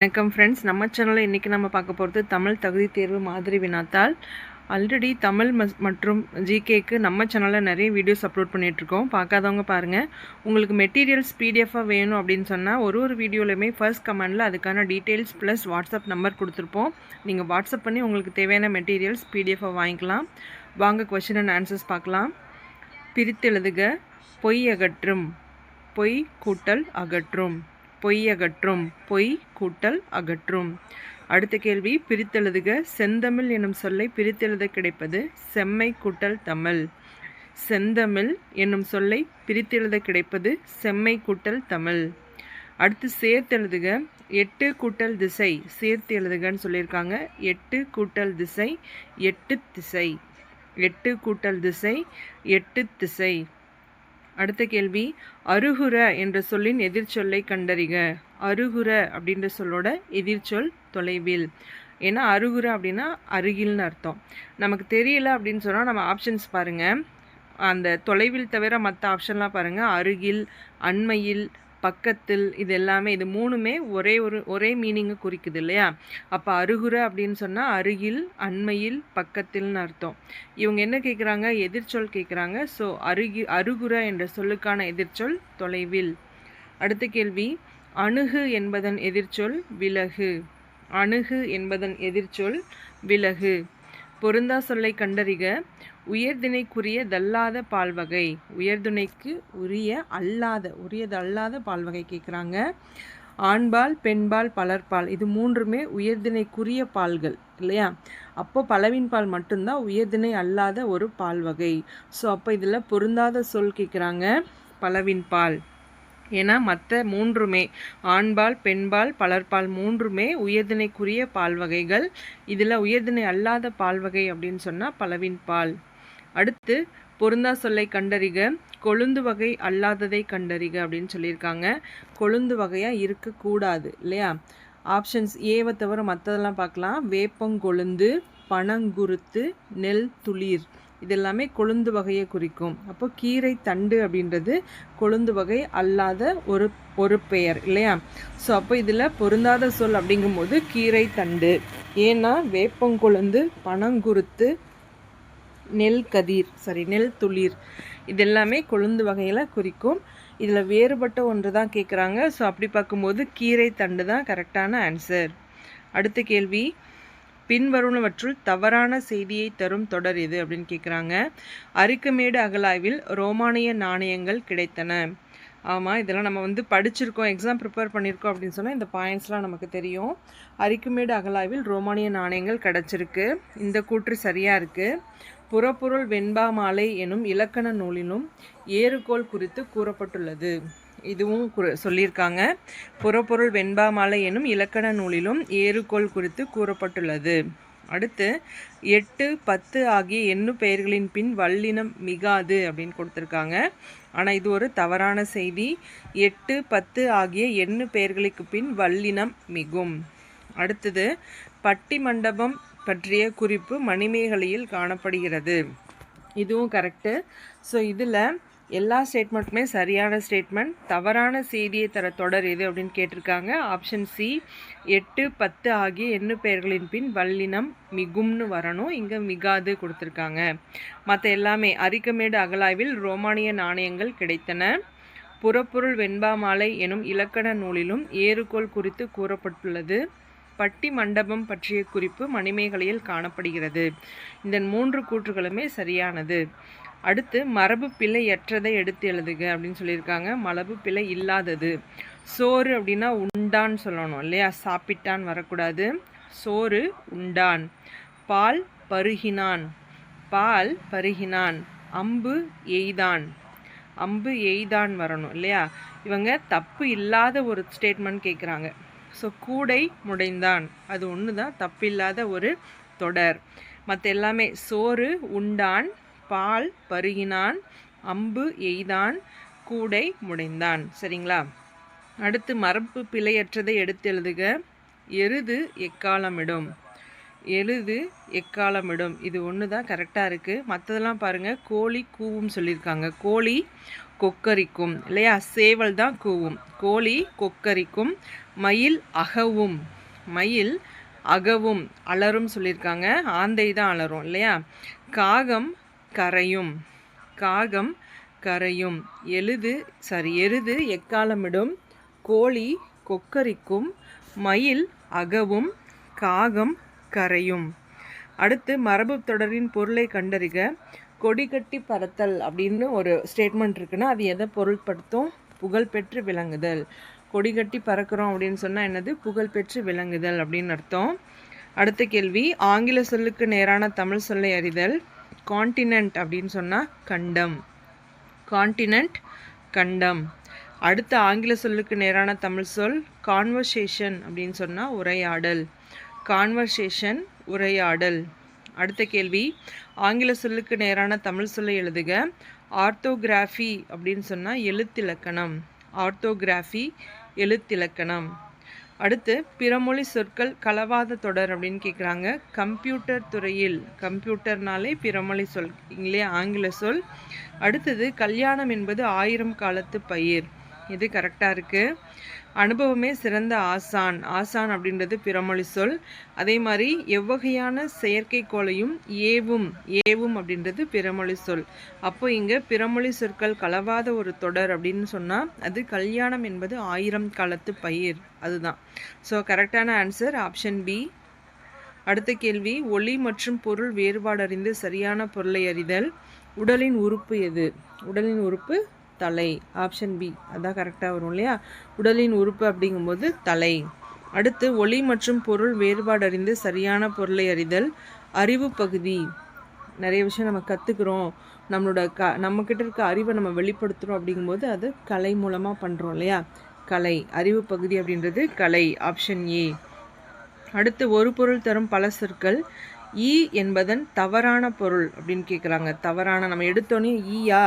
வணக்கம் ஃப்ரெண்ட்ஸ், நம்ம சேனலில் இன்றைக்கி நம்ம பார்க்க போகிறது தமிழ் தகுதி தேர்வு மாதிரி வினாத்தாள். ஆல்ரெடி தமிழ் மற்றும் ஜிகேக்கு நம்ம சேனலில் நிறைய வீடியோஸ் அப்லோட் பண்ணிகிட்ருக்கோம். பார்க்காதவங்க பாருங்கள். உங்களுக்கு மெட்டீரியல்ஸ் பிடிஎஃபாக வேணும் அப்படின்னு சொன்னால் ஒரு வீடியோலையுமே ஃபர்ஸ்ட் கமெண்டில் அதுக்கான டீட்டெயில்ஸ் ப்ளஸ் வாட்ஸ்அப் நம்பர் கொடுத்துருப்போம். நீங்கள் வாட்ஸ்அப் பண்ணி உங்களுக்கு தேவையான மெட்டீரியல்ஸ் பிடிஎஃபாக வாங்கிக்கலாம். வாங்க கொஸ்டின் அண்ட் ஆன்சர்ஸ் பார்க்கலாம். பிரித்தெழுதுக. பொய் அகற்றும். பொய் கூட்டல் அகற்றும். பொய் அகற்றும். பொய் கூட்டல் அகற்றும். அடுத்த கேள்வி, பிரித்தெழுதுக. செந்தமிழ் எனும் சொல்லை பிரித்தெழுத கிடைப்பது செம்மை கூட்டல் தமிழ். செந்தமிழ் என்னும் சொல்லை பிரித்தெழுத கிடைப்பது செம்மை கூட்டல் தமிழ். அடுத்து சேர்த்தெழுதுக. எட்டு கூட்டல் திசை. சேர்த்து எழுதுகன்னு சொல்லியிருக்காங்க. எட்டு கூட்டல் திசை எட்டு திசை. எட்டு கூட்டல் திசை எட்டு திசை. அடுத்த கேள்வி, அருகுர என்ற சொல்லின் எதிர்ச்சொல்லை கண்டறிக. அருகுர அப்படின்ற சொல்லோட எதிர்ச்சொல் தொலைவில். ஏன்னா அருகுர அப்படின்னா அருகில்னு அர்த்தம். நமக்கு தெரியல அப்படின்னு சொன்னால் நம்ம ஆப்ஷன்ஸ் பாருங்கள். அந்த தொலைவில் தவிர மற்ற ஆப்ஷன்லாம் பாருங்கள். அருகில், அண்மையில், பக்கத்தில், இது எல்லாமே இது மூணுமே ஒரே மீனிங்கை குறிக்குது இல்லையா? அப்போ அருகுர அப்படின்னு சொன்னால் அருகில், அண்மையில், பக்கத்தில்னு அர்த்தம். இவங்க என்ன கேட்குறாங்க? எதிர்ச்சொல் கேட்குறாங்க. ஸோ அருகுர என்ற சொல்லுக்கான எதிர்ச்சொல் தொலைவில். அடுத்த கேள்வி, அணுகு என்பதன் எதிர்ச்சொல் விலகு. அணுகு என்பதன் எதிர்ச்சொல் விலகு. பொருந்தா சொல்லை கண்டறிக. உயர்திணைக்குரியதல்லாத பால்வகை. உயர்துணைக்கு உரியதல்லாத பால்வகை கேட்குறாங்க. ஆண்பால், பெண்பால், பலர்பால், இது மூன்றுமே உயர்திணைக்குரிய பால்கள் இல்லையா? அப்போ பலவின் பால் மட்டும்தான் உயர்திணை அல்லாத ஒரு பால்வகை. ஸோ அப்போ இதில் பொருந்தாத சொல் கேட்குறாங்க பலவின் பால். ஏன்னா மற்ற மூன்றுமே ஆண்பால், பெண்பால், பலர்பால் மூன்றுமே உயர்திணைக்குரிய பால்வகைகள். இதில் உயர்திணை அல்லாத பால்வகை அப்படின்னு சொன்னால் பலவின் பால். அடுத்து பொருந்தா சொல்லை கண்டறிக. கொழுந்து வகை அல்லாததை கண்டறிக அப்படின்னு சொல்லியிருக்காங்க. கொழுந்து வகையாக இருக்கக்கூடாது இல்லையா? ஆப்ஷன்ஸ் ஏவை தவிர மற்றதெல்லாம் பார்க்கலாம். வேப்பங்கொழுந்து, பனங்குருத்து, நெல் துளிர், இதெல்லாமே கொழுந்து வகையை குறிக்கும். அப்போ கீரை தண்டு அப்படின்றது கொழுந்து வகை அல்லாத ஒரு பெயர் இல்லையா? ஸோ அப்போ இதில் பொருந்தாத சொல் அப்படிங்கும்போது கீரை தண்டு. ஏன்னா வேப்பங்கொழுந்து, பனங்குருத்து, நெல் துளிர் இதெல்லாமே கொழுந்து வகையில் குறிக்கும். இதில் வேறுபட்ட ஒன்று தான் கேட்குறாங்க. ஸோ அப்படி பார்க்கும்போது கீரை தண்டு தான் கரெக்டான ஆன்சர். அடுத்த கேள்வி, பின்வருவனவற்றுள் தவறான செய்தியை தரும் தொடர் எது அப்படின்னு கேட்குறாங்க. அரிக்கமேடு அகழாய்வில் ரோமானிய நாணயங்கள் கிடைத்தன. ஆமாம், இதெல்லாம் நம்ம படிச்சிருக்கோம், எக்ஸாம் ப்ரிப்பேர் பண்ணியிருக்கோம் அப்படின்னு சொன்னால் இந்த பாயிண்ட்ஸ்லாம் நமக்கு தெரியும். அரிக்கமேடு அகழாய்வில் ரோமானிய நாணயங்கள் கிடச்சிருக்கு. இந்த கூற்று சரியாக இருக்குது. புறப்பொருள் வெண்பா மாலை எனும் இலக்கண நூலிலும் ஏறுகோள் குறித்து கூறப்பட்டுள்ளது. இதுவும் சொல்லியிருக்காங்க. புறப்பொருள் வெண்பா மாலை எனும் இலக்கண நூலிலும் ஏறுகோள் குறித்து கூறப்பட்டுள்ளது. அடுத்து 8, 10 ஆகிய எண்ணு பெயர்களின் பின் வல்லினம் மிகாது அப்படின்னு கொடுத்துருக்காங்க. ஆனால் இது ஒரு தவறான செய்தி. 8, 10 ஆகிய எண்ணு பெயர்களுக்கு பின் வல்லினம் மிகும். அடுத்தது, பட்டி மண்டபம் பற்றிய குறிப்பு மணிமேகலையில் காணப்படுகிறது. இதுவும் கரெக்டு. ஸோ இதில் எல்லா ஸ்டேட்மெண்ட்டுமே சரியான ஸ்டேட்மெண்ட். தவறான செய்தியை தர தொடர் எது அப்படின்னு கேட்டிருக்காங்க. ஆப்ஷன் சி, 8, 10 ஆகிய எண்ணு பெயர்களின் பின் வல்லினம் மிகும்னு வரணும். இங்கே மிகாது கொடுத்துருக்காங்க. மற்ற எல்லாமே அரிக்கமேடு அகழாய்வில் ரோமானிய நாணயங்கள் கிடைத்தன. புறப்பொருள் வெண்பா மாலை எனும் இலக்கண நூலிலும் ஏறுகோள் குறித்து கூறப்பட்டுள்ளது. பட்டி மண்டபம் பற்றிய குறிப்பு மணிமேகலையில் காணப்படுகிறது. இந்த 3 கூற்றுகளுமே சரியானது. அடுத்து, மரபு பிழையற்றதை எடுத்து எழுதுக அப்படின்னு சொல்லியிருக்காங்க. மரபு பிழை இல்லாதது. சோறு அப்படின்னா உண்டான் சொல்லணும் இல்லையா? சாப்பிட்டான் வரக்கூடாது. சோறு உண்டான். பால் பருகினான். பால் பருகினான். அம்பு எய்தான். அம்பு எய்தான் வரணும் இல்லையா? இவங்க தப்பு இல்லாத ஒரு ஸ்டேட்மெண்ட் கேட்குறாங்க. ஸோ கூடை முடைந்தான், அது ஒன்று தான் தப்பில்லாத ஒரு தொடர். மற்ற எல்லாமே சோறு உண்டான், பால் பருகினான், அம்பு எய்தான், கூடை முடைந்தான். சரிங்களா? அடுத்து, மரபு பிழையற்றதை எடுத்து எழுதுக. எருது எக்காலமிடும். எழுது எக்காலமிடும், இது ஒன்று தான் கரெக்டாக இருக்குது. மற்றதெல்லாம் பாருங்கள். கோழி கூவும் சொல்லியிருக்காங்க. கோழி கொக்கரிக்கும் இல்லையா, சேவல் தான் கூவும், கோழி கொக்கரிக்கும், மயில் அகவும், மயில் அகவும் அலரும் சொல்லியிருக்காங்க, ஆந்தை தான் அலரும் இல்லையா, காகம் கரையும், காகம் கரையும், எருது எக்காலமிடும், கோழி கொக்கரிக்கும், மயில் அகவும், காகம் கரையும். அடுத்து மரபு தொடரின் பொருளை கண்டறிக. கொடிகட்டி பறத்தல் அப்படின்னு ஒரு ஸ்டேட்மெண்ட் இருக்குன்னா அது எதை பொருள்படுத்தும்? புகழ்பெற்று விளங்குதல். கொடிகட்டி பறக்கிறோம் அப்படின்னு சொன்னால் என்னது? புகழ்பெற்று விளங்குதல் அப்படின்னு அர்த்தம். அடுத்த கேள்வி, ஆங்கில சொல்லுக்கு நேரான தமிழ் சொல்லை அறிதல். கான்டினென்ட் அப்படின்னு சொன்னால் கண்டம், கான்டினென்ட் கண்டம். அடுத்த ஆங்கில சொல்லுக்கு நேரான தமிழ் சொல் கான்வர்சேஷன் அப்படின்னு சொன்னால் உரையாடல், கான்வர்சேஷன் உரையாடல். அடுத்த கேள்வி, ஆங்கில சொல்லுக்கு நேரான தமிழ் சொல்லை எழுதுக. ஆர்த்தோகிராஃபி அப்படின்னு சொன்னால் எழுத்திலக்கணம், ஆர்த்தோகிராஃபி எழுத்திலக்கணம். அடுத்து பிறமொழி சொற்கள் கலவாத தொடர் அப்படின்னு கேட்குறாங்க. கம்ப்யூட்டர் துறையில், கம்ப்யூட்டர்னாலே பிறமொழி சொல் இல்லையா, ஆங்கில சொல். அடுத்தது கல்யாணம் என்பது 1000 காலத்து பயிர், இது கரெக்டாக இருக்குது. அனுபவமே சிறந்த ஆசான், ஆசான் அப்படின்றது பிறமொழி சொல். அதே மாதிரி எவ்வகையான செயற்கைக்கோளையும் ஏவும், ஏவும் அப்படின்றது பிறமொழி சொல். அப்போ இங்கே பிறமொழி சொற்கள் கலவாத ஒரு தொடர் அப்படின்னு சொன்னால் அது கல்யாணம் என்பது 1000 காலத்து பயிர், அதுதான். ஸோ கரெக்டான ஆன்சர் ஆப்ஷன் பி. அடுத்த கேள்வி, ஒளி மற்றும் பொருள் வேறுபாடு அறிந்து சரியான பொருளை அறிதல். உடலின் உறுப்பு எது? உடலின் உறுப்பு தலை, ஆப்ஷன் பி, அதான் கரெக்டாக வரும் இல்லையா. உடலின் உறுப்பு அப்படிங்கும்போது தலை. அடுத்து ஒளி மற்றும் பொருள் வேறுபாடு அறிந்து சரியான பொருளை அறிதல். அறிவு பகுதி, நிறைய விஷயம் நம்ம கற்றுக்குறோம், நம்மக்கிட்ட இருக்க அறிவை நம்ம வெளிப்படுத்துகிறோம் அப்படிங்கும்போது அது கலை மூலமாக பண்ணுறோம் இல்லையா, கலை. அறிவு பகுதி அப்படின்றது கலை, ஆப்ஷன் ஏ. அடுத்து ஒரு பொருள் தரும் பல சொற்கள். ஈ என்பதன் தவறான பொருள் அப்படின்னு கேட்குறாங்க. தவறான, நம்ம எடுத்தோன்னே ஈயா,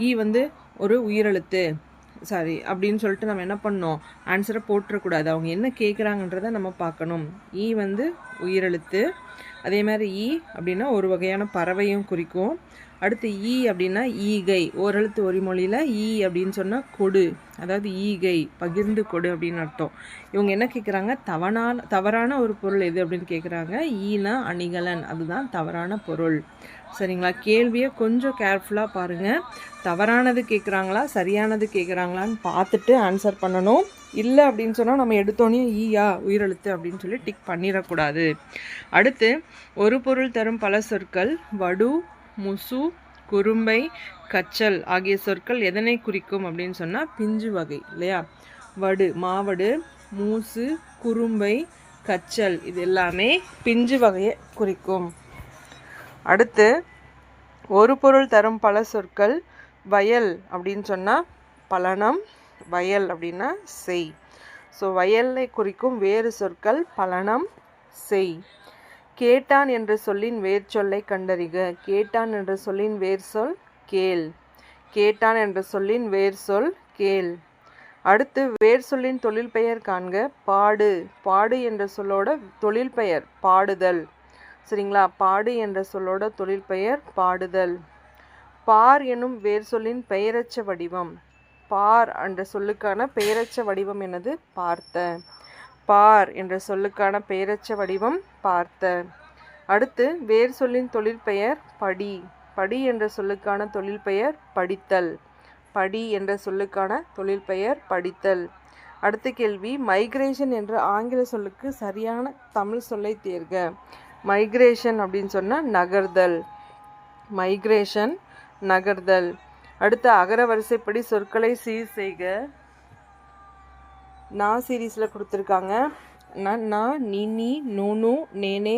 ஈ வந்து ஒரு உயிரெழுத்து சாரி அப்படின்னு சொல்லிட்டு நம்ம என்ன பண்ணோம், ஆன்சரை போட்டுறக்கூடாது. அவங்க என்ன கேட்குறாங்கன்றதை நம்ம பார்க்கணும். ஈ வந்து உயிரெழுத்து. அதே மாதிரி ஈ அப்படின்னா ஒரு வகையான பறவையும் குறிக்கும். அடுத்து ஈ அப்படின்னா ஈகை, ஓரெழுத்து ஒரு மொழியில் ஈ அப்படின்னு சொன்னால் கொடு, அதாவது ஈகை பகிர்ந்து கொடு அப்படின்னு அர்த்தம். இவங்க என்ன கேட்குறாங்க, தவறான ஒரு பொருள் எது அப்படின்னு கேட்குறாங்க. ஈனா அணிகலன், அதுதான் தவறான பொருள். சரிங்களா, கேள்வியை கொஞ்சம் கேர்ஃபுல்லாக பாருங்கள். தவறானது கேட்குறாங்களா சரியானது கேட்குறாங்களான்னு பார்த்துட்டு ஆன்சர் பண்ணணும். இல்லை அப்படின்னு சொன்னால் நம்ம எடுத்தோன்னே ஈயா உயிரெழுத்து அப்படின்னு சொல்லி டிக் பண்ணிடக்கூடாது. அடுத்து ஒரு பொருள் தரும் பல சொற்கள். வடு, முசு, குறும்பை, கச்சல் ஆகிய சொற்கள் எதனை குறிக்கும் அப்படின்னு சொன்னால் பிஞ்சு வகை இல்லையா. வடு, மாவடு, மூசு, குறும்பை, கச்சல் இது எல்லாமே பிஞ்சு வகையை குறிக்கும். அடுத்து ஒரு பொருள் தரும் பல சொற்கள். வயல் அப்படின்னு சொன்னால் பலனம், வயல் அப்படின்னா செய். ஸோ வயலை குறிக்கும் வேறு சொற்கள் பலனம், செய். கேட்டான் என்ற சொல்லின் வேர் சொல்லை கண்டறிக. கேட்டான் என்ற சொல்லின் வேர் சொல் கேள், கேட்டான் என்ற சொல்லின் வேர் சொல் கேள். அடுத்து வேர் சொல்லின் தொழில் பெயர் காண்க. பாடு, பாடு என்ற சொல்லோட தொழில் பெயர் பாடுதல். சரிங்களா, பாடு என்ற சொல்லோட தொழில் பெயர் பாடுதல். பார் எனும் வேர் சொல்லின் பெயரச்ச வடிவம். பார் என்ற சொல்லுக்கான பெயரச்ச வடிவம் என்னது? பார்த்த. பார் என்ற சொல்லுக்கான பெயரச்ச வடிவம் பார்த்த. அடுத்து வேர் சொல்லின் தொழில் பெயர் படி. படி என்ற சொல்லுக்கான தொழில் பெயர் படித்தல். படி என்ற சொல்லுக்கான தொழில் பெயர் படித்தல். அடுத்த கேள்வி, மைக்ரேஷன் என்ற ஆங்கில சொல்லுக்கு சரியான தமிழ் சொல்லை தேர்க. மைக்ரேஷன் அப்படின்னு சொன்னால் நகர்தல், மைக்ரேஷன் நகர்தல். அடுத்த அகர வரிசைப்படி சொற்களை சீர் செய்க. நான் சீரீஸில் கொடுத்துருக்காங்க. நா, நீ, நோனு, நேனே,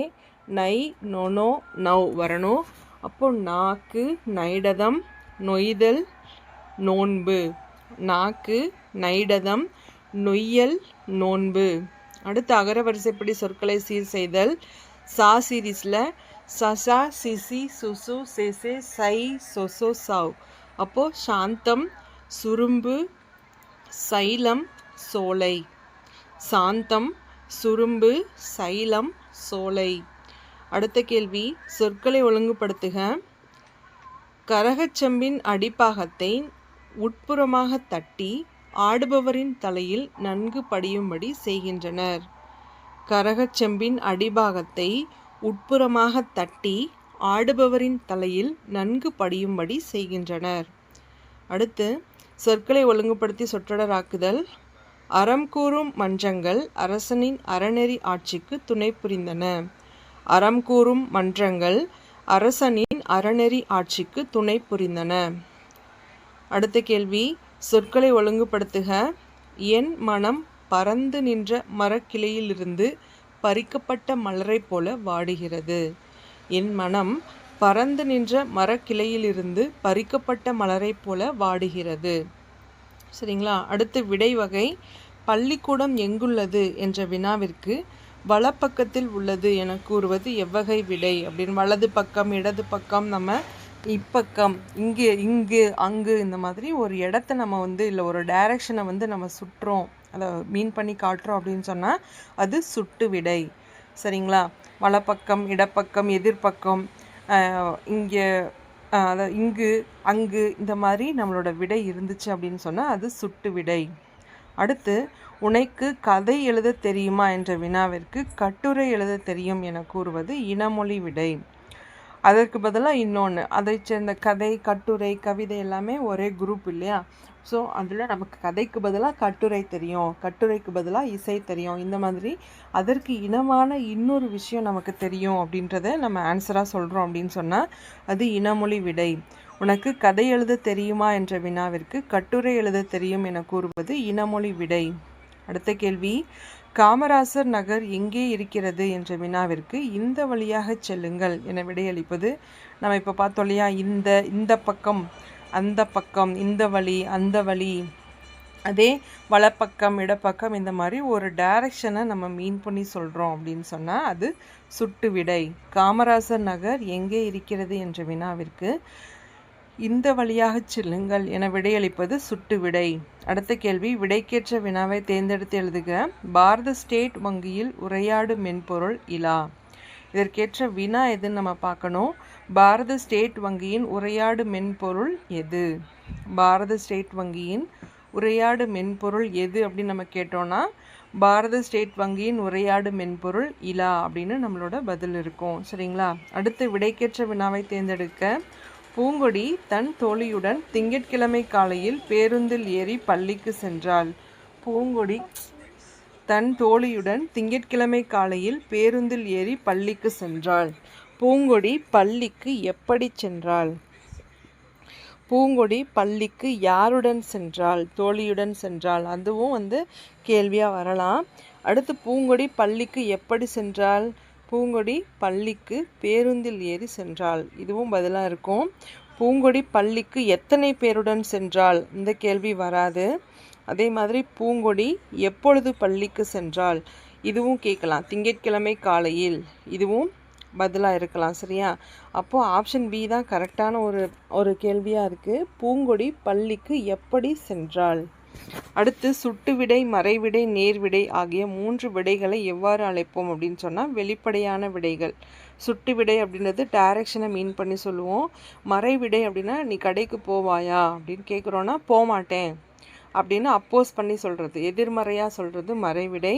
நை, நோனோ, நவ் வரணும். அப்போ நாக்கு, நைடதம், நொய்தல், நோன்பு. நாக்கு, நைடதம், நொய்யல், நோன்பு. அடுத்து அகர வரிசைப்படி சொற்களை சீர் செய்தல். சா சீரீஸில் சசா, சிசி, சுசு, சேசே, சை, சொசோ, சவ். அப்போது சாந்தம், சுரும்பு, சைலம், சோலை. சாந்தம், சுரும்பு, சைலம், சோலை. அடுத்த கேள்வி, சொற்களை ஒழுங்குபடுத்துக. கரகச்செம்பின் அடிப்பாகத்தை உட்புறமாக தட்டி ஆடுபவரின் தலையில் நன்கு படியும்படி செய்கின்றனர். கரகச்செம்பின் அடிபாகத்தை உட்புறமாக தட்டி ஆடுபவரின் தலையில் நன்கு படியும்படி செய்கின்றனர். அடுத்து சொற்களை ஒழுங்குபடுத்தி சொற்றொடராக்குதல். அறம் கூறும் மன்றங்கள் அரசனின் அறநெறி ஆட்சிக்கு துணை புரிந்தன. அறம் கூறும் மன்றங்கள் அரசனின் அறநெறி ஆட்சிக்கு துணை புரிந்தன. அடுத்த கேள்வி, சொற்களை ஒழுங்குபடுத்துக. என் மனம் பறந்து நின்ற மரக்கிளையிலிருந்து பறிக்கப்பட்ட மலரை போல வாடுகிறது. என் மனம் பறந்து நின்ற மரக்கிளையிலிருந்து பறிக்கப்பட்ட மலரை போல வாடுகிறது. சரிங்களா? அடுத்து விடை வகை. பள்ளிக்கூடம் எங்குள்ளது என்ற வினாவிற்கு வலப்பக்கத்தில் உள்ளது என கூறுவது எவ்வகை விடை அப்படின்னு வலது பக்கம் இடது பக்கம் நம்ம இப்பக்கம் இங்கு இங்கு அங்கு இந்த மாதிரி ஒரு இடத்த நம்ம இல்லை ஒரு டைரக்ஷனை நம்ம சுற்றுறோம், அதை மீன் பண்ணி காட்டுறோம் அப்படின்னு சொன்னால் அது சுட்டு விடை. சரிங்களா? வலப்பக்கம் இடப்பக்கம் எதிர்பக்கம் இங்கே இங்கு அங்கு இந்த மாதிரி நம்மளோட விடை இருந்துச்சு அப்படின்னு சொன்னால் அது சுட்டு விடை. அடுத்து உனக்கு கதை எழுத தெரியுமா என்ற வினாவிற்கு கட்டுரை எழுத தெரியும் என கூறுவது இனமொழி விடை. அதற்கு பதிலாக இன்னொன்று, அதை சேர்ந்த கதை கட்டுரை கவிதை எல்லாமே ஒரே குரூப் இல்லையா? ஸோ அதில் நமக்கு கதைக்கு பதிலாக கட்டுரை தெரியும், கட்டுரைக்கு பதிலாக இசை தெரியும், இந்த மாதிரி அதற்கு இனமான இன்னொரு விஷயம் நமக்கு தெரியும் அப்படின்றத நம்ம ஆன்சராக சொல்கிறோம் அப்படின்னு சொன்னால் அது இனமொழி விடை. உனக்கு கதை எழுத தெரியுமா என்ற வினாவிற்கு கட்டுரை எழுத தெரியும் என கூறுவது இனமொழி விடை. அடுத்த கேள்வி, காமராசர் நகர் எங்கே இருக்கிறது என்ற வினாவிற்கு இந்த வழியாக செல்லுங்கள் என விடையளிப்பது. நம்ம இப்போ பார்த்தோம் இல்லையா, இந்த பக்கம் அந்த பக்கம், இந்த வழி அந்த வழி, அதே வலப்பக்கம் இடப்பக்கம் இந்த மாதிரி ஒரு டைரக்ஷனை நம்ம மீன் பண்ணி சொல்கிறோம் அப்படின்னு சொன்னால் அது சுட்டு விடை. காமராசர் நகர் எங்கே இருக்கிறது என்ற வினாவிற்கு இந்த வழியாக செல்லுங்கள் என விடையளிப்பது சுட்டு விடை. அடுத்த கேள்வி, விடைக்கேற்ற வினாவை தேர்ந்தெடுத்து எழுதுக. பாரத ஸ்டேட் வங்கியில் உரையாடு மென்பொருள் இலா. இதற்கேற்ற வினா எதுன்னு நம்ம பார்க்கணும். பாரத ஸ்டேட் வங்கியின் உரையாடு மென்பொருள் எது? பாரத ஸ்டேட் வங்கியின் உரையாடு மென்பொருள் எது அப்படின்னு நம்ம கேட்டோம்னா பாரத ஸ்டேட் வங்கியின் உரையாடு மென்பொருள் இலா அப்படின்னு நம்மளோட பதில் இருக்கும். சரிங்களா? அடுத்து விடைக்கேற்ற வினாவை தேர்ந்தெடுக்க. பூங்கொடி தன் தோழியுடன் திங்கட்கிழமை காலையில் பேருந்தில் ஏறி பள்ளிக்கு சென்றாள். பூங்கொடி தன் தோழியுடன் திங்கட்கிழமை காலையில் பேருந்தில் ஏறி பள்ளிக்கு சென்றாள். பூங்கொடி பள்ளிக்கு எப்படி சென்றாள்? பூங்கொடி பள்ளிக்கு யாருடன் சென்றாள்? தோழியுடன் சென்றாள். அதுவும் கேள்வியாக வரலாம். அடுத்து பூங்கொடி பள்ளிக்கு எப்படி சென்றாள்? பூங்கொடி பள்ளிக்கு பேருந்தில் ஏறி சென்றாள். இதுவும் பதிலாக இருக்கும். பூங்கொடி பள்ளிக்கு எத்தனை பேருடன் சென்றாள்? இந்த கேள்வி வராது. அதே மாதிரி பூங்கொடி எப்பொழுது பள்ளிக்கு சென்றாள்? இதுவும் கேட்கலாம். திங்கட்கிழமை காலையில், இதுவும் பதிலாக இருக்கலாம். சரியா? அப்போது ஆப்ஷன் பி தான் கரெக்டான ஒரு கேள்வியாக இருக்குது. பூங்கொடி பள்ளிக்கு எப்படி சென்றாள்? அடுத்து சுட்டு விடை மறைவிடை நேர்விடை ஆகிய 3 விடைகளை எவ்வாறு அழைப்போம் அப்படின்னு சொன்னால் வெளிப்படையான விடைகள். சுட்டு விடை அப்படின்றது டைரக்ஷனை மீன் பண்ணி சொல்லுவோம். மறைவிடை அப்படின்னா நீ கடைக்கு போவாயா அப்படின்னு கேட்குறோன்னா போகமாட்டேன் அப்படின்னு அப்போஸ் பண்ணி சொல்கிறது, எதிர்மறையாக சொல்கிறது மறைவிடை.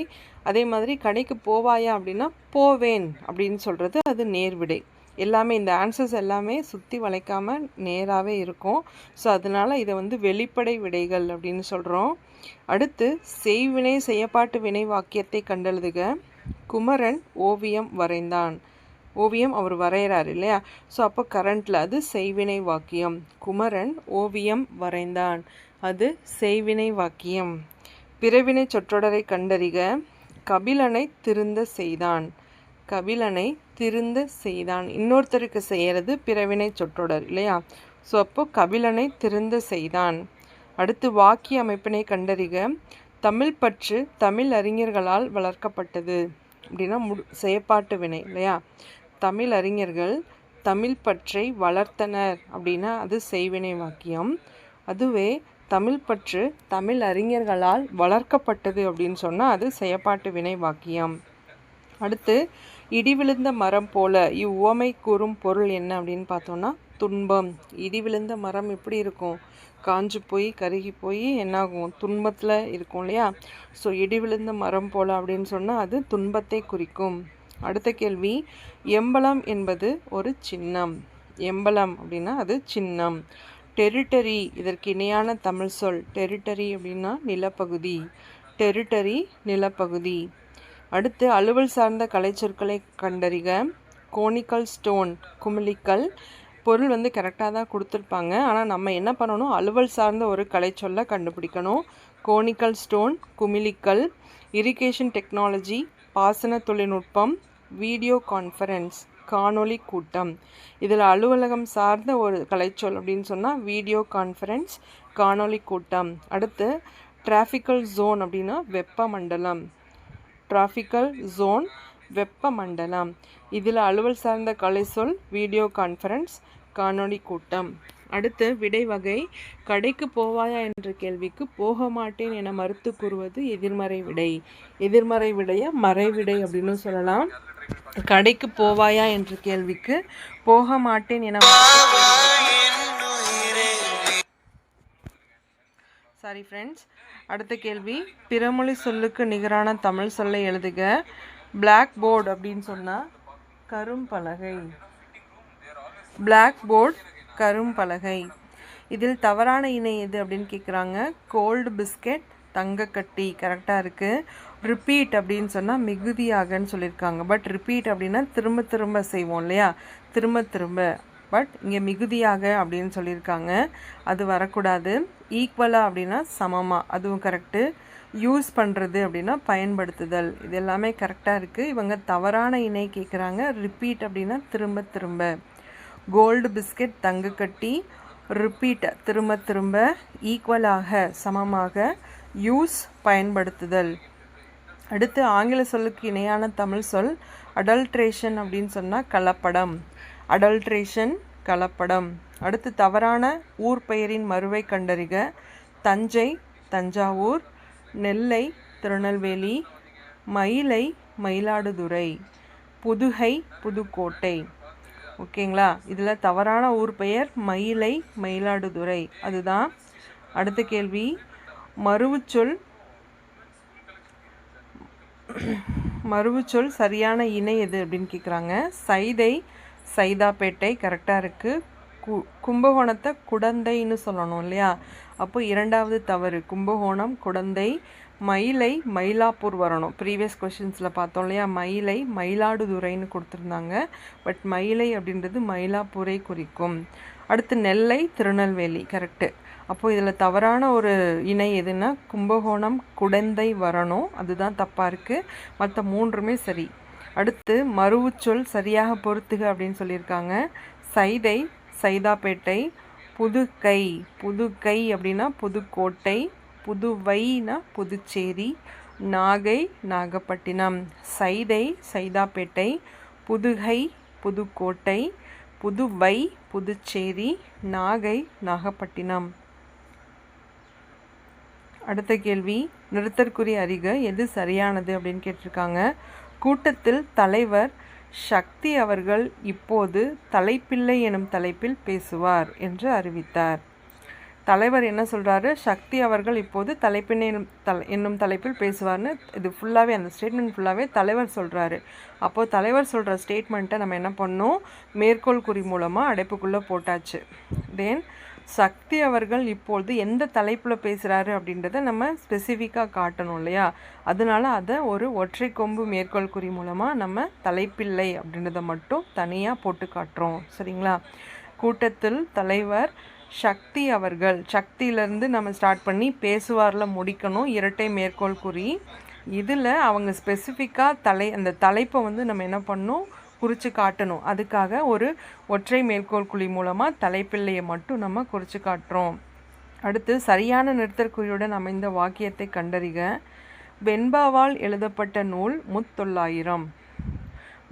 அதே மாதிரி கடைக்கு போவாயா அப்படின்னா போவேன் அப்படின்னு சொல்கிறது அது நேர்விடை. எல்லாமே இந்த ஆன்சர்ஸ் எல்லாமே சுற்றி வளைக்காமல் நேராகவே இருக்கும். ஸோ அதனால் இதை வெளிப்படை விடைகள் அப்படின்னு சொல்கிறோம். அடுத்து செய்வினை செய்யப்பாட்டு வினை வாக்கியத்தை கண்டெழுதுக. குமரன் ஓவியம் வரைந்தான். ஓவியம் அவர் வரைகிறார் இல்லையா? ஸோ அப்போ கரண்டில் அது செய்வினை வாக்கியம். குமரன் ஓவியம் வரைந்தான், அது செய்வினை வாக்கியம். பிறவினை சொற்றொடரை கண்டறிக. கபிலனை திருந்த செய்தான். கபிலனை திருந்த செய்தான். இன்னொருத்தருக்கு செய்கிறது பிறவினை சொற்றொடர் இல்லையா? ஸோ அப்போ கபிலனை திருந்த செய்தான். அடுத்து வாக்கிய அமைப்பினை கண்டறிக. தமிழ் பற்று தமிழ் அறிஞர்களால் வளர்க்கப்பட்டது அப்படின்னா செயற்பாட்டு வினை இல்லையா? தமிழ் அறிஞர்கள் தமிழ் பற்றை வளர்த்தனர் அப்படின்னா அது செய்வினை வாக்கியம். அதுவே தமிழ் பற்று தமிழ் அறிஞர்களால் வளர்க்கப்பட்டது அப்படின்னு சொன்னால் அது செயற்பாட்டு வினை வாக்கியம். அடுத்து இடி விழுந்த மரம் போல இவ்வுவமை கூறும் பொருள் என்ன அப்படின்னு பார்த்தோம்னா துன்பம். இடி விழுந்த மரம் எப்படி இருக்கும்? காஞ்சு போய் கருகி போய் என்னாகும்? துன்பத்தில் இருக்கும் இல்லையா? ஸோ இடி விழுந்த மரம் போல் அப்படின்னு சொன்னால் அது துன்பத்தை குறிக்கும். அடுத்த கேள்வி, எம்பலம் என்பது ஒரு சின்னம். எம்பலம் அப்படின்னா அது சின்னம். டெரிட்டரி, இதற்கு இணையான தமிழ் சொல். டெரிட்டரி அப்படின்னா நிலப்பகுதி. டெரிட்டரி நிலப்பகுதி. அடுத்து அலுவல் சார்ந்த கலைச்சொற்களை கண்டறிக. Conical stone, குமிழிக்கல். பொருள் வந்து கரெக்டாக தான் கொடுத்துருப்பாங்க, ஆனால் நம்ம என்ன பண்ணணும், அலுவல் சார்ந்த ஒரு கலைச்சொல்லை கண்டுபிடிக்கணும். கோனிக்கல் ஸ்டோன், குமிழிக்கல். இரிகேஷன் டெக்னாலஜி, பாசன தொழில்நுட்பம். வீடியோ கான்ஃபரன்ஸ், காணொளி கூட்டம். இதில் அலுவலகம் சார்ந்த ஒரு கலைச்சொல் அப்படின்னு சொன்னால் வீடியோ கான்ஃபரன்ஸ், காணொளி கூட்டம். அடுத்து டிராஃபிக்கல் ஜோன் அப்படின்னா வெப்பமண்டலம். Tropical zone, வெப்பமண்டலம். இதில் அலுவல் சார்ந்த கலைச்சொல் வீடியோ கான்ஃபரன்ஸ், காணொளி கூட்டம். அடுத்து விடை வகை. கடைக்கு போவாயா என்ற கேள்விக்கு போக மாட்டேன் என மறுத்து கூறுவது எதிர்மறை விடை. எதிர்மறை விடைய மறைவிடை அப்படின்னு சொல்லலாம். கடைக்கு போவாயா என்ற கேள்விக்கு போக மாட்டேன் என சாரி ஃப்ரெண்ட்ஸ். அடுத்த கேள்வி, பிறமொழி சொல்லுக்கு நிகரான தமிழ் சொல்லை எழுதுக. பிளாக் போர்டு அப்படின்னு சொன்னால் கரும்பலகை. Black board, கரும்பலகை. இதில் தவறான இணை எது அப்படின்னு கேட்குறாங்க. கோல்டு பிஸ்கெட், தங்கக்கட்டி. கரெக்டாக இருக்குது. ரிப்பீட் அப்படின்னு சொன்னால் மிகுதியாகன்னு சொல்லியிருக்காங்க. பட் ரிப்பீட் அப்படின்னா திரும்ப திரும்ப செய்வோம் இல்லையா, திரும்ப திரும்ப. பட் இங்கே மிகுதியாக அப்படின்னு சொல்லியிருக்காங்க, அது வரக்கூடாது. ஈக்குவலாக அப்படின்னா சமமாக, அதுவும் கரெக்டு. யூஸ் பண்ணுறது அப்படின்னா பயன்படுத்துதல். இது எல்லாமே கரெக்டாக இருக்குது. இவங்க தவறான இணை கேட்குறாங்க. ரிப்பீட் அப்படின்னா திரும்ப திரும்ப. Gold biscuit, தங்கக்கட்டி. ரிப்பீட் திரும்ப திரும்ப. ஈக்குவலாக சமமாக. யூஸ் பயன்படுத்துதல். அடுத்து ஆங்கில சொல்லுக்கு இணையான தமிழ் சொல் அடல்ட்ரேஷன் அப்படின்னு சொன்னால் கலப்படம். அடல்ட்ரேஷன், கலப்படம். அடுத்து தவறான ஊர் பெயரின் மறுவை கண்டறிக. தஞ்சை, தஞ்சாவூர். நெல்லை, திருநெல்வேலி. மயிலை, மயிலாடுதுறை. புதுகை, புதுக்கோட்டை. ஓகேங்களா? இதில் தவறான ஊர் பெயர் மயிலை, மயிலாடுதுறை, அதுதான். அடுத்த கேள்வி, மருவுச்சொல் மருவுச்சொல் சரியான இணை எது அப்படின்னு கேட்குறாங்க. சைதை, சைதாப்பேட்டை. கரெக்டாக இருக்குது. கும்பகோணத்தை குடந்தைன்னு சொல்லணும் இல்லையா, அப்போ இரண்டாவது தவறு. கும்பகோணம், குடந்தை. மயிலை, மயிலாப்பூர் வரணும். ப்ரீவியஸ் கொஷின்ஸில் பார்த்தோம் இல்லையா, மயிலை மயிலாடுதுறைன்னு கொடுத்துருந்தாங்க. பட் மயிலை அப்படின்றது மயிலாப்பூரை குறிக்கும். அடுத்து நெல்லை, திருநெல்வேலி. கரெக்டு. அப்போது இதில் தவறான ஒரு இணை எதுன்னா கும்பகோணம், குடந்தை வரணும். அதுதான் தப்பாக இருக்குது. மற்ற மூன்றுமே சரி. அடுத்து மருவுச்சொல் சரியாக பொறுத்துக அப்படின்னு சொல்லியிருக்காங்க. சைதை, சைதாப்பேட்டை. புதுக்கை, புதுக்கை அப்படின்னா புதுக்கோட்டை. புதுவைனா புதுச்சேரி. நாகை, நாகப்பட்டினம். சைதை, சைதாப்பேட்டை. புதுகை, புதுக்கோட்டை. புதுவை, புதுச்சேரி. நாகை, நாகப்பட்டினம். அடுத்த கேள்வி, நிறுத்தற்குறி அறிக, எது சரியானது அப்படின்னு கேட்டிருக்காங்க. கூட்டத்தில் தலைவர் சக்தி அவர்கள் இப்போது தலைப்பிள்ளை எனும் தலைப்பில் பேசுவார் என்று அறிவித்தார். தலைவர் என்ன சொல்கிறாரு, சக்தி அவர்கள் இப்போது தலைப்பிள்ளை என்னும் தலைப்பில் பேசுவார்னு. இது ஃபுல்லாகவே, அந்த ஸ்டேட்மெண்ட் ஃபுல்லாகவே தலைவர் சொல்கிறாரு. அப்போது தலைவர் சொல்கிற ஸ்டேட்மெண்ட்டை நம்ம என்ன பண்ணோம், மேற்கோள் குறி மூலமாக அடைப்புக்குள்ளே போட்டாச்சு. தென் சக்தி அவர்கள் இப்பொழுது எந்த தலைப்பில் பேசுகிறாரு அப்படின்றத நம்ம ஸ்பெசிஃபிக்காக காட்டணும் இல்லையா, அதனால அதை ஒரு ஒற்றை கொம்பு மேற்கோள் குறி மூலமாக நம்ம தலைப்பில்லை அப்படின்றத மட்டும் தனியாக போட்டு காட்டுறோம். சரிங்களா? கூட்டத்தில் தலைவர் சக்தி அவர்கள், சக்தியிலேருந்து நம்ம ஸ்டார்ட் பண்ணி பேசுவாரில் முடிக்கணும், இரட்டை மேற்கோள் குறி. இதில் அவங்க ஸ்பெசிஃபிக்காக அந்த தலைப்பை வந்து நம்ம என்ன பண்ணணும், குறித்து காட்டணும். அதுக்காக ஒரு ஒற்றை மேற்கோள் குறி மூலமாக தலைப்பிள்ளையை மட்டும் நம்ம குறித்து காட்டுறோம். அடுத்து சரியான நிறுத்தற்குறியுடன் அமைந்த வாக்கியத்தை கண்டறிக. வெண்பாவால் எழுதப்பட்ட நூல் முத்தொள்ளாயிரம்.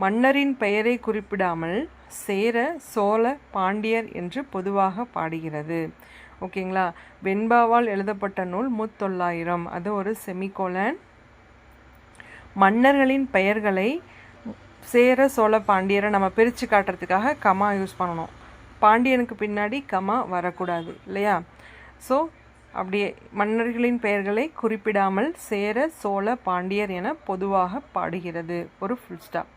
மன்னரின் பெயரை குறிப்பிடாமல் சேர, சோழ, பாண்டியர் என்று பொதுவாக பாடுகிறது. ஓகேங்களா? வெண்பாவால் எழுதப்பட்ட நூல் முத்தொள்ளாயிரம், அது ஒரு செமிகோலன். மன்னர்களின் பெயர்களை சேர, சோழ, பாண்டியரை நம்ம பிரித்து காட்டுறதுக்காக கமா யூஸ் பண்ணணும். பாண்டியனுக்கு பின்னாடி கமா வரக்கூடாது இல்லையா? ஸோ அப்படியே மன்னர்களின் பெயர்களை குறிப்பிடாமல் சேர, சோழ, பாண்டியர் என பொதுவாக பாடுகிறது. ஒரு ஃபுல் ஸ்டாப்.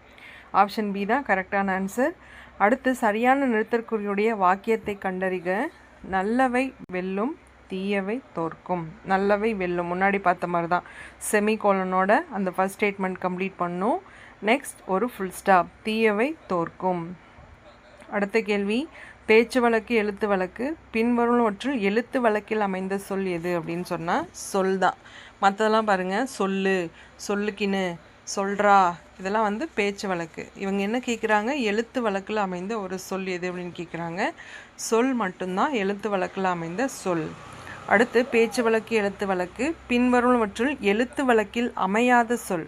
ஆப்ஷன் பி தான் கரெக்டான ஆன்சர். அடுத்து சரியான நிறுத்தற்குறியுடைய வாக்கியத்தை கண்டறிக. நல்லவை வெல்லும், தீயவை தோற்கும். நல்லவை வெல்லும் முன்னாடி பார்த்த மாதிரி தான் செமிகோலனோட அந்த ஃபர்ஸ்ட் ஸ்டேட்மெண்ட் கம்ப்ளீட் பண்ணும். நெக்ஸ்ட் ஒரு ஃபுல் ஸ்டாப். தீயவை தோற்கும். அடுத்த கேள்வி, பேச்சு வழக்கு, எழுத்து வழக்கு, பின்வருவனவற்றில் எழுத்து வழக்கில் அமைந்த சொல் எது அப்படின்னு சொன்னால் சொல் தான். மற்றதெல்லாம் பாருங்கள், சொல்லு, சொல்லுக்கின்னு, சொல்றா, இதெல்லாம் வந்து பேச்சு வழக்கு. இவங்க என்ன கேட்குறாங்க, எழுத்து வழக்கில் அமைந்த ஒரு சொல் எது அப்படின்னு கேட்குறாங்க. சொல் மட்டும்தான் எழுத்து வழக்கில் அமைந்த சொல். அடுத்து பேச்சு வழக்கு, எழுத்து வழக்கு, பின்வருவனவற்றில் எழுத்து வழக்கில் அமையாத சொல்.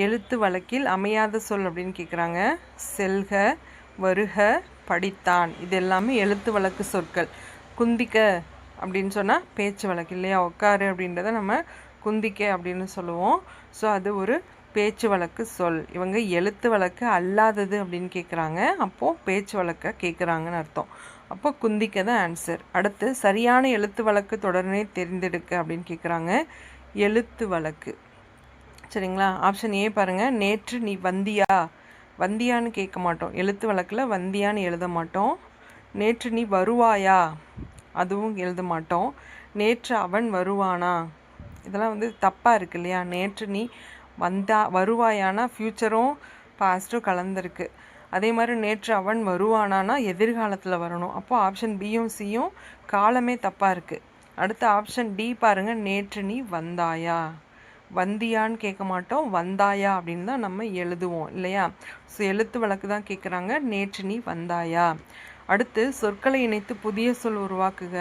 எழுத்து வழக்கில் அமையாத சொல் அப்படின்னு கேட்குறாங்க. செல்க, வருக, படித்தான், இது எல்லாமே எழுத்து வழக்கு சொற்கள். குந்திக்க அப்படின்னு சொன்னால் பேச்சு வழக்கு இல்லையா? உட்காரு அப்படின்றத நம்ம குந்திக்க அப்படின்னு சொல்லுவோம். ஸோ அது ஒரு பேச்சு வழக்கு சொல். இவங்க எழுத்து வழக்கு அல்லாதது அப்படின்னு கேட்குறாங்க. அப்போது பேச்சு வழக்கை கேட்குறாங்கன்னு அர்த்தம். அப்போ குந்திக்க தான் ஆன்சர். அடுத்து சரியான எழுத்து வழக்கு தொடர்னே தெரிந்தெடுக்க அப்படின்னு கேட்குறாங்க. எழுத்து வழக்கு சரிங்களா? ஆப்ஷன் ஏ பாருங்கள். நேற்று நீ வந்தியா, வந்தியான்னு கேட்க மாட்டோம். எழுத்து வழக்கில் வந்தியான்னு எழுத மாட்டோம். நேற்று நீ வருவாயா, அதுவும் எழுத மாட்டோம். நேற்று அவன் வருவானா, இதெல்லாம் வந்து தப்பாக இருக்கு இல்லையா? நேற்று நீ வருவாயானா ஃப்யூச்சரும் பாஸ்ட்டும் கலந்துருக்கு. அதே மாதிரி நேற்று அவன் வருவானானா எதிர்காலத்தில் வரணும். அப்போது ஆப்ஷன் பியும் சியும் காலமே தப்பாக இருக்குது. அடுத்த ஆப்ஷன் டி பாருங்கள். நேற்று நீ வந்தாயா, வந்தியான்னு கேட்க மாட்டோம், வந்தாயா அப்படின்னு தான் நம்ம எழுதுவோம் இல்லையா? ஸோ எழுத்து வழக்கு தான் கேட்குறாங்க. நேற்று நீ வந்தாயா. அடுத்து சொற்களை இணைத்து புதிய சொல் உருவாக்குக.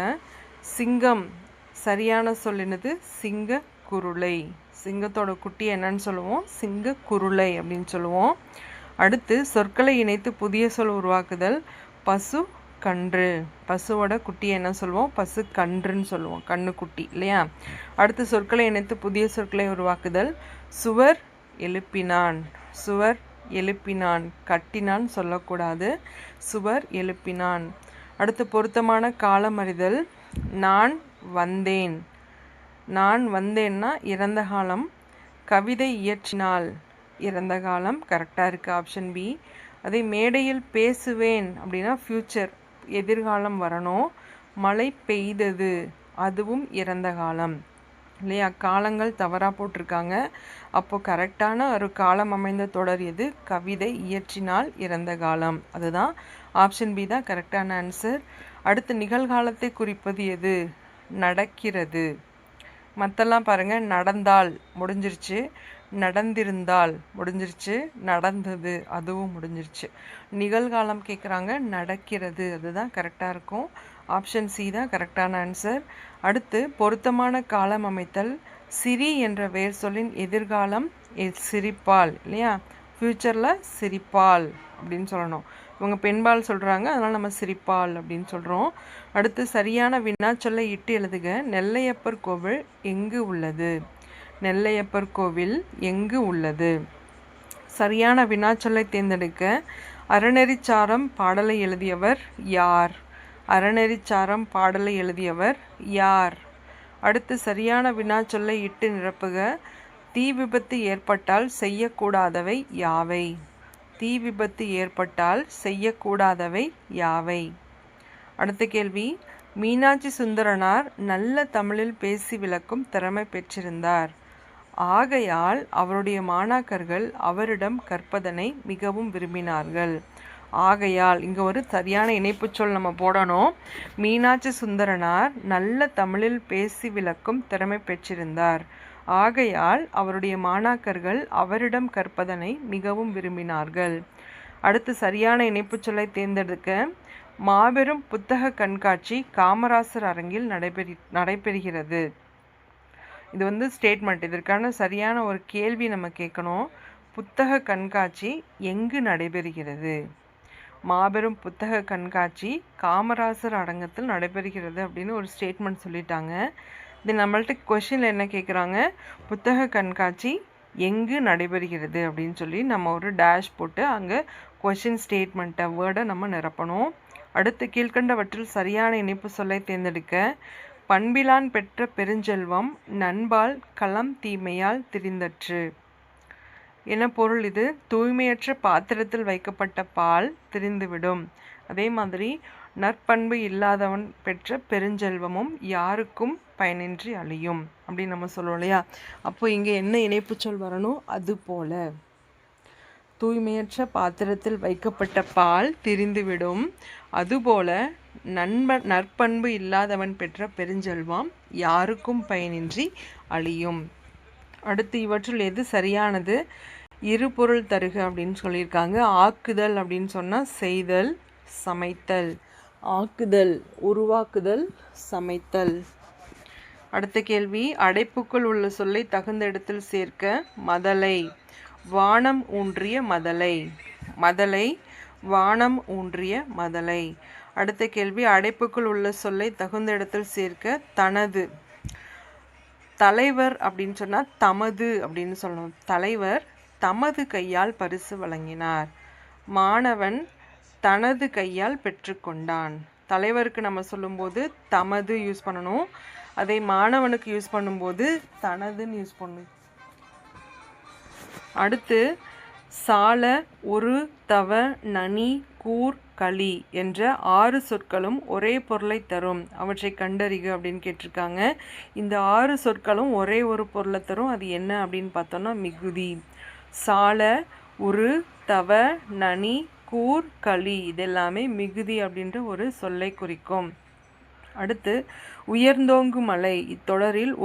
சிங்கம் சரியான சொல் என்னது? சிங்க குருளை. சிங்கத்தோட குட்டி என்னன்னு சொல்லுவோம்? சிங்க குருளை அப்படின்னு சொல்லுவோம். அடுத்து சொற்களை இணைத்து புதிய சொல் உருவாக்குதல். பசு கன்று. பசுவோட குட்டி என்ன சொல்லுவோம்? பசு கன்றுன்னு சொல்லுவோம், கண்ணுக்குட்டி இல்லையா? அடுத்து சொற்களை இணைத்து புதிய சொற்களை உருவாக்குதல். சுவர் எழுப்பினான். சுவர் எழுப்பினான், கட்டினான் சொல்லக்கூடாது. சுவர் எழுப்பினான். அடுத்து பொருத்தமான காலம் அறிதல். நான் வந்தேன். நான் வந்தேன்னா இறந்த காலம். கவிதை இயற்றினாள், இறந்த காலம். கரெக்டாக இருக்குது ஆப்ஷன் பி. அதே மேடையில் பேசுவேன் அப்படின்னா ஃப்யூச்சர், எதிர்காலம் வரணும். மழை பெய்தது, அதுவும் இறந்த காலம் இல்லையா? காலங்கள் தவறாக போட்டிருக்காங்க. அப்போது கரெக்டான ஒரு காலம் அமைந்த தொடர் எது? கவிதை இயற்றினால் இறந்த காலம். அதுதான் ஆப்ஷன் பி தான் கரெக்டான ஆன்சர். அடுத்து நிகழ்காலத்தை குறிப்பது எது? நடக்கிறது. மற்றெல்லாம் பாருங்கள். நடந்தால் முடிஞ்சிருச்சு, நடந்திருந்தால் முடிஞ்சிருச்சு, நடந்தது அதுவும் முடிஞ்சிருச்சு. நிகழ்காலம் கேட்குறாங்க, நடக்கிறது, அதுதான் கரெக்டாக இருக்கும். ஆப்ஷன் சி தான் கரெக்டான ஆன்சர். அடுத்து பொருத்தமான காலம் அமைத்தல். சிரி என்ற வேர் சொல்லின் எதிர்காலம் சிரிப்பால் இல்லையா? ஃப்யூச்சரில் சிரிப்பால் அப்படின்னு சொல்லணும். இவங்க பெண்பால் சொல்கிறாங்க, அதனால் நம்ம சிரிப்பால் அப்படின்னு சொல்கிறோம். அடுத்து சரியான வினாச்சொல்லை இட்டு எழுதுக. நெல்லையப்பர் கோவில் எங்கு உள்ளது? நெல்லையப்பர் கோவில் எங்கு உள்ளது? சரியான வினாச்சொல்லை தேர்ந்தெடுக்க. அறநெறிச்சாரம் பாடலை எழுதியவர் யார்? அறநெறிச்சாரம் பாடலை எழுதியவர் யார்? அடுத்து சரியான வினாச்சொல்லை இட்டு நிரப்புக. தீ விபத்து ஏற்பட்டால் செய்யக்கூடாதவை யாவை? தீ விபத்து ஏற்பட்டால் செய்யக்கூடாதவை யாவை? அடுத்த கேள்வி. மீனாட்சி சுந்தரனார் நல்ல தமிழில் பேசி விளக்கும் திறமை பெற்றிருந்தார். ஆகையால் அவருடைய மாணாக்கர்கள் அவரிடம் கற்பதனை மிகவும் விரும்பினார்கள். ஆகையால் இங்கே ஒரு சரியான இணைப்பு சொல் நம்ம போடணும். மீனாட்சி சுந்தரனார் நல்ல தமிழில் பேசி விளக்கும் திறமை பெற்றிருந்தார். ஆகையால் அவருடைய மாணாக்கர்கள் அவரிடம் கற்பதனை மிகவும் விரும்பினார்கள். அடுத்து சரியான இணைப்பு சொல்லை தேர்ந்தெடுக்க. மாபெரும் புத்தக கண்காட்சி காமராசர் அரங்கில் நடைபெறுகிறது. இது வந்து ஸ்டேட்மெண்ட். இதற்கான சரியான ஒரு கேள்வி நம்ம கேட்கணும். புத்தக கண்காட்சி எங்கு நடைபெறுகிறது? மாபெரும் புத்தக கண்காட்சி காமராசர் அரங்கத்தில் நடைபெறுகிறது அப்படின்னு ஒரு ஸ்டேட்மெண்ட் சொல்லிட்டாங்க. இது நம்மள்ட்ட கொஷினில் என்ன கேட்குறாங்க? புத்தக கண்காட்சி எங்கு நடைபெறுகிறது அப்படின்னு சொல்லி நம்ம ஒரு டேஷ் போட்டு அங்கே கொஷின் ஸ்டேட்மெண்ட்டை வேர்டை நம்ம நிரப்பணும். அடுத்து கீழ்கண்டவற்றில் சரியான இணைப்பு சொல்லை தேர்ந்தெடுக்க. பண்பிலான் பெற்ற பெருஞ்செல்வம் நண்பால் களம் தீமையால் திரிந்தற்று. என்ன பொருள் இது? தூய்மையற்ற பாத்திரத்தில் வைக்கப்பட்ட பால் திரிந்துவிடும். அதே மாதிரி நற்பண்பு இல்லாதவன் பெற்ற பெருஞ்செல்வமும் யாருக்கும் பயனின்றி அழியும் அப்படின்னு நம்ம சொல்லுவோம் இல்லையா? அப்போ இங்கே என்ன இணைப்பு சொல் வரணும்? அது போல. தூய்மையற்ற பாத்திரத்தில் வைக்கப்பட்ட பால் திரிந்துவிடும். அதுபோல நற்பண்பு இல்லாதவன் பெற்ற பெருஞ்செல்வம் யாருக்கும் பயனின்றி அழியும். அடுத்து இவற்றுள் எது சரியானது? இரு பொருள் தருக அப்படின்னு சொல்லியிருக்காங்க. ஆக்குதல் அப்படின்னு சொன்னால் செய்தல், சமைத்தல். ஆக்குதல் உருவாக்குதல், சமைத்தல். அடுத்த கேள்வி, அடைப்புக்குள் உள்ள சொல்லை தகுந்த இடத்தில் சேர்க்க. மதலை வானம் ஊன்றிய மதலை. மதலை வானம் ஊன்றிய மதலை. அடுத்த கேள்வி, அடைப்புக்குள் உள்ள சொல்லை தகுந்த இடத்தில் சேர்க்க. தனது. தலைவர் அப்படின்னு சொன்னால் தமது அப்படின்னு சொல்லணும். தலைவர் தமது கையால் பரிசு வழங்கினார். மாணவன் தனது கையால் பெற்றுக்கொண்டான். தலைவருக்கு நம்ம சொல்லும்போது தமது யூஸ் பண்ணணும். அதை மாணவனுக்கு யூஸ் பண்ணும்போது தனதுன்னு யூஸ் பண்ணணும். அடுத்து சால, ஒரு, தவ, நனி, கூர், களி என்ற 6 சொற்களும் ஒரே பொருளை தரும். அவற்றை கண்டறிக அப்படின்னு கேட்டிருக்காங்க. இந்த 6 சொற்களும் ஒரே ஒரு பொருளை தரும். அது என்ன அப்படின்னு பார்த்தோம்னா மிகுதி. சால, உரு, தவ, நனி, கூர், களி இதெல்லாமே மிகுதி அப்படின்ற ஒரு சொல்லை குறிக்கும். அடுத்து உயர்ந்தோங்கு மலை. இத்தொடரில்